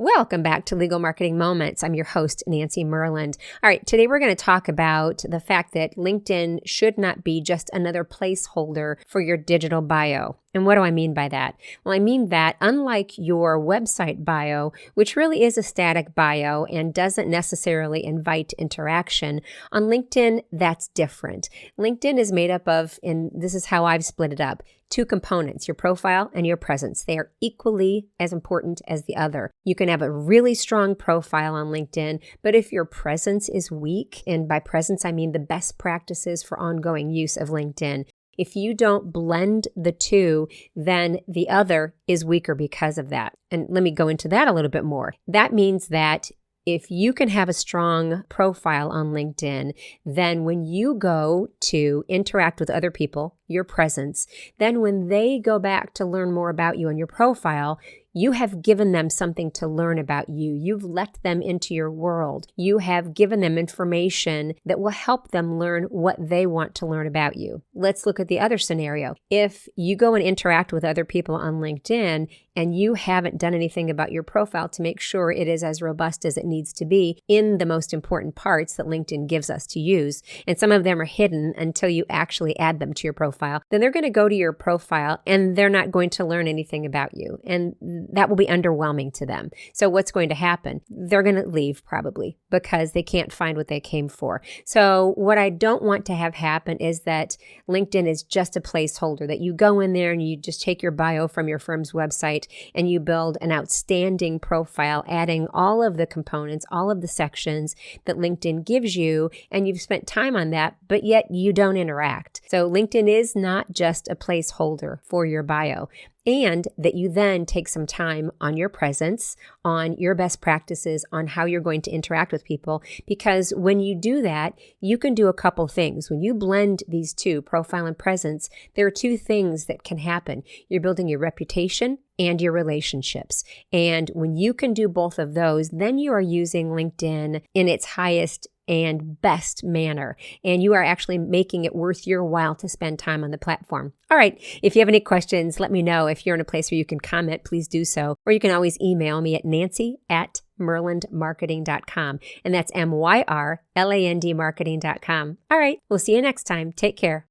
Welcome back to Legal Marketing Moments. I'm your host, Nancy Myrland. All right, today we're going to talk about the fact that LinkedIn should not be just another placeholder for your digital bio. And what do I mean by that? Well, I mean that unlike your website bio, which really is a static bio and doesn't necessarily invite interaction, on LinkedIn, that's different. LinkedIn is made up of, and this is how I've split it up, two components, your profile and your presence. They are equally as important as the other. You can have a really strong profile on LinkedIn, but if your presence is weak, and by presence I mean the best practices for ongoing use of LinkedIn, if you don't blend the two, then the other is weaker because of that. And let me go into that a little bit more. That means that if you can have a strong profile on LinkedIn, then when you go to interact with other people, your presence, then when they go back to learn more about you on your profile, you have given them something to learn about you. You've let them into your world. You have given them information that will help them learn what they want to learn about you. Let's look at the other scenario. If you go and interact with other people on LinkedIn and you haven't done anything about your profile to make sure it is as robust as it needs to be in the most important parts that LinkedIn gives us to use, and some of them are hidden until you actually add them to your profile, then they're going to go to your profile and they're not going to learn anything about you. And that will be underwhelming to them. So what's going to happen? They're going to leave probably because they can't find what they came for. So what I don't want to have happen is that LinkedIn is just a placeholder, that you go in there and you just take your bio from your firm's website and you build an outstanding profile, adding all of the components, all of the sections that LinkedIn gives you, and you've spent time on that, but yet you don't interact. So LinkedIn is not just a placeholder for your bio. And that you then take some time on your presence, on your best practices, on how you're going to interact with people. Because when you do that, you can do a couple things. When you blend these two, profile and presence, there are two things that can happen. You're building your reputation and your relationships. And when you can do both of those, then you are using LinkedIn in its highest and best manner. And you are actually making it worth your while to spend time on the platform. All right. If you have any questions, let me know. If you're in a place where you can comment, please do so. Or you can always email me at nancy@myrlandmarketing.com. And that's MYRLAND marketing.com. All right. We'll see you next time. Take care.